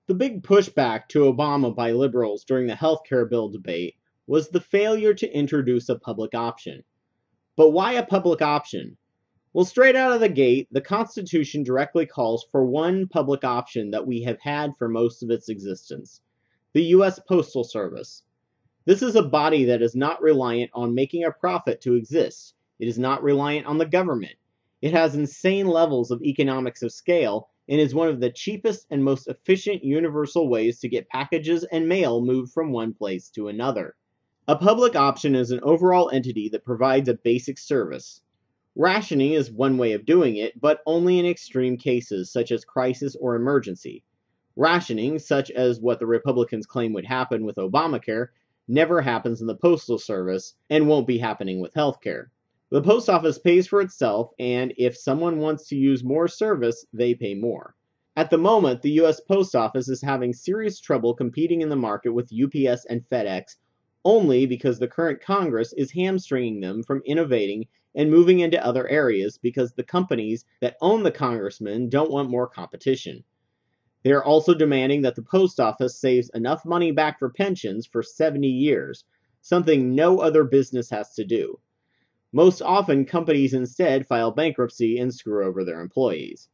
The big pushback to Obama by liberals during the healthcare bill debate was the failure to introduce a public option. But why a public option? Well, straight out of the gate, the Constitution directly calls for one public option that we have had for most of its existence: the U.S. Postal Service. This is a body that is not reliant on making a profit to exist. It is not reliant on the government. It has insane levels of economics of scale and is one of the cheapest and most efficient universal ways to get packages and mail moved from one place to another. A public option is an overall entity that provides a basic service. Rationing is one way of doing it, but only in extreme cases such as crisis or emergency. Rationing, such as what the Republicans claim would happen with Obamacare, never happens in the Postal Service and won't be happening with healthcare. The post office pays for itself, and if someone wants to use more service, they pay more. At the moment, the U.S. Post Office is having serious trouble competing in the market with UPS and FedEx only because the current Congress is hamstringing them from innovating and moving into other areas because the companies that own the congressmen don't want more competition. They are also demanding that the post office saves enough money back for pensions for 70 years, something no other business has to do. Most often, companies instead file bankruptcy and screw over their employees.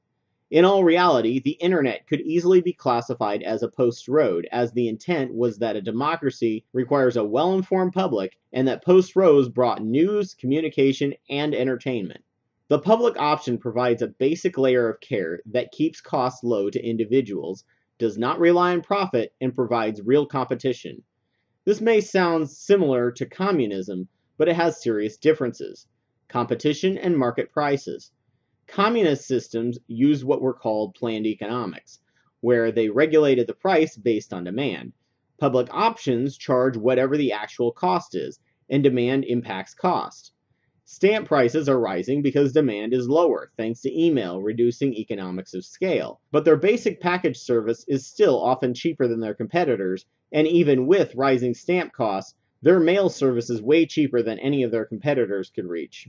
In all reality, the internet could easily be classified as a post road, as the intent was that a democracy requires a well-informed public and that post roads brought news, communication, and entertainment. The public option provides a basic layer of care that keeps costs low to individuals, does not rely on profit, and provides real competition. This may sound similar to communism, but it has serious differences: competition and market prices. Communist systems used what were called planned economics, where they regulated the price based on demand. Public options charge whatever the actual cost is, and demand impacts cost. Stamp prices are rising because demand is lower, thanks to email, reducing economics of scale. But their basic package service is still often cheaper than their competitors, and even with rising stamp costs, their mail service is way cheaper than any of their competitors could reach.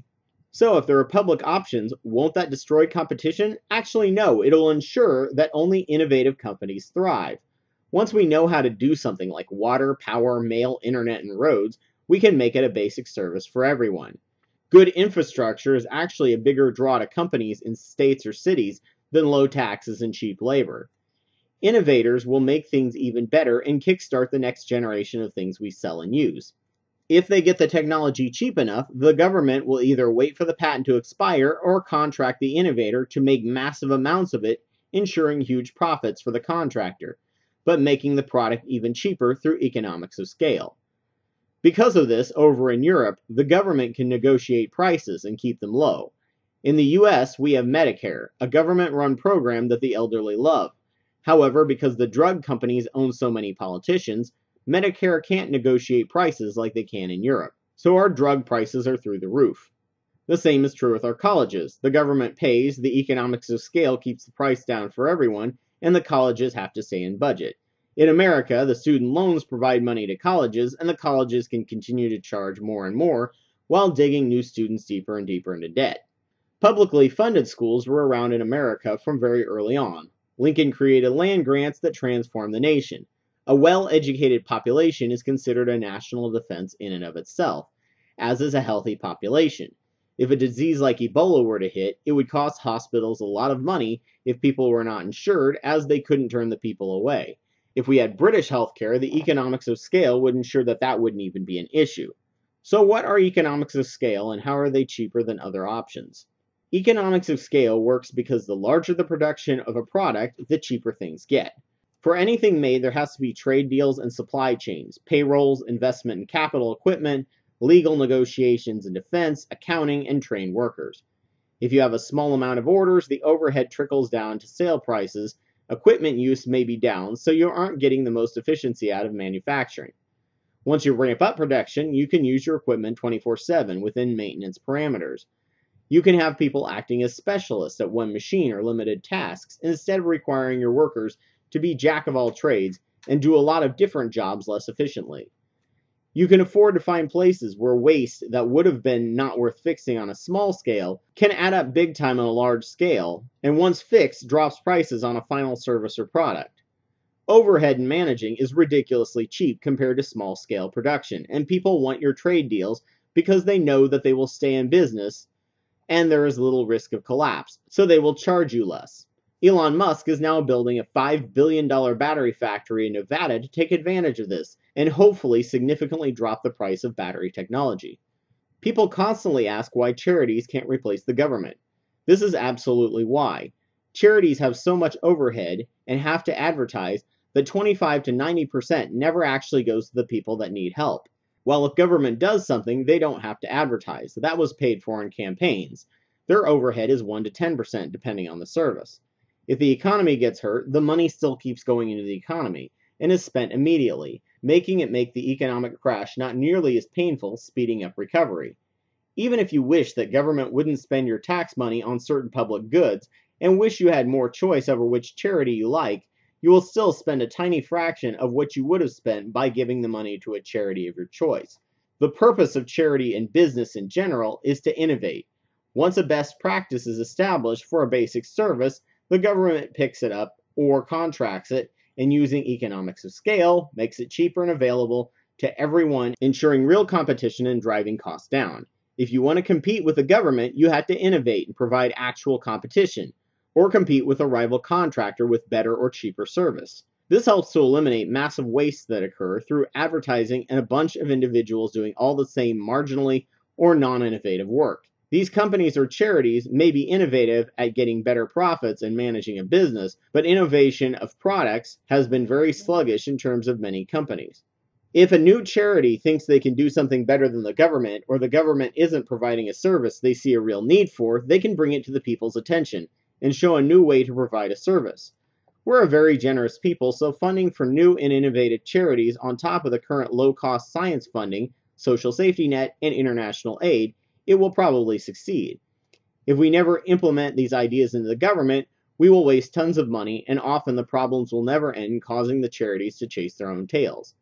So if there are public options, won't that destroy competition? Actually, no. It'll ensure that only innovative companies thrive. Once we know how to do something like water, power, mail, internet, and roads, we can make it a basic service for everyone. Good infrastructure is actually a bigger draw to companies in states or cities than low taxes and cheap labor. Innovators will make things even better and kickstart the next generation of things we sell and use. If they get the technology cheap enough, the government will either wait for the patent to expire or contract the innovator to make massive amounts of it, ensuring huge profits for the contractor, but making the product even cheaper through economics of scale. Because of this, over in Europe, the government can negotiate prices and keep them low. In the US, we have Medicare, a government-run program that the elderly love. However, because the drug companies own so many politicians, Medicare can't negotiate prices like they can in Europe, so our drug prices are through the roof. The same is true with our colleges. The government pays, the economics of scale keeps the price down for everyone, and the colleges have to stay in budget. In America, the student loans provide money to colleges, and the colleges can continue to charge more and more while digging new students deeper and deeper into debt. Publicly funded schools were around in America from very early on. Lincoln created land grants that transformed the nation. A well-educated population is considered a national defense in and of itself, as is a healthy population. If a disease like Ebola were to hit, it would cost hospitals a lot of money if people were not insured, as they couldn't turn the people away. If we had British healthcare, the economics of scale would ensure that that wouldn't even be an issue. So what are economics of scale, and how are they cheaper than other options? Economics of scale works because the larger the production of a product, the cheaper things get. For anything made, there has to be trade deals and supply chains, payrolls, investment in capital equipment, legal negotiations and defense, accounting, and trained workers. If you have a small amount of orders, the overhead trickles down to sale prices. Equipment use may be down, so you aren't getting the most efficiency out of manufacturing. Once you ramp up production, you can use your equipment 24/7 within maintenance parameters. You can have people acting as specialists at one machine or limited tasks, instead of requiring your workers to be jack of all trades and do a lot of different jobs less efficiently. You can afford to find places where waste that would have been not worth fixing on a small scale can add up big time on a large scale, and once fixed, drops prices on a final service or product. Overhead in managing is ridiculously cheap compared to small-scale production, and people want your trade deals because they know that they will stay in business and there is little risk of collapse, so they will charge you less. Elon Musk is now building a $5 billion battery factory in Nevada to take advantage of this and hopefully significantly drop the price of battery technology. People constantly ask why charities can't replace the government. This is absolutely why. Charities have so much overhead and have to advertise that 25 to 90% never actually goes to the people that need help. While if government does something, they don't have to advertise. That was paid for in campaigns. Their overhead is 1 to 10% depending on the service. If the economy gets hurt, the money still keeps going into the economy and is spent immediately, making it make the economic crash not nearly as painful, speeding up recovery. Even if you wish that government wouldn't spend your tax money on certain public goods and wish you had more choice over which charity you like, you will still spend a tiny fraction of what you would have spent by giving the money to a charity of your choice. The purpose of charity and business in general is to innovate. Once a best practice is established for a basic service, the government picks it up or contracts it, and using economics of scale makes it cheaper and available to everyone, ensuring real competition and driving costs down. If you want to compete with the government, you have to innovate and provide actual competition, or compete with a rival contractor with better or cheaper service. This helps to eliminate massive wastes that occur through advertising and a bunch of individuals doing all the same marginally or non-innovative work. These companies or charities may be innovative at getting better profits and managing a business, but innovation of products has been very sluggish in terms of many companies. If a new charity thinks they can do something better than the government, or the government isn't providing a service they see a real need for, they can bring it to the people's attention and show a new way to provide a service. We're a very generous people, so funding for new and innovative charities on top of the current low-cost science funding, social safety net, and international aid, it will probably succeed. If we never implement these ideas into the government, we will waste tons of money, and often the problems will never end, causing the charities to chase their own tails.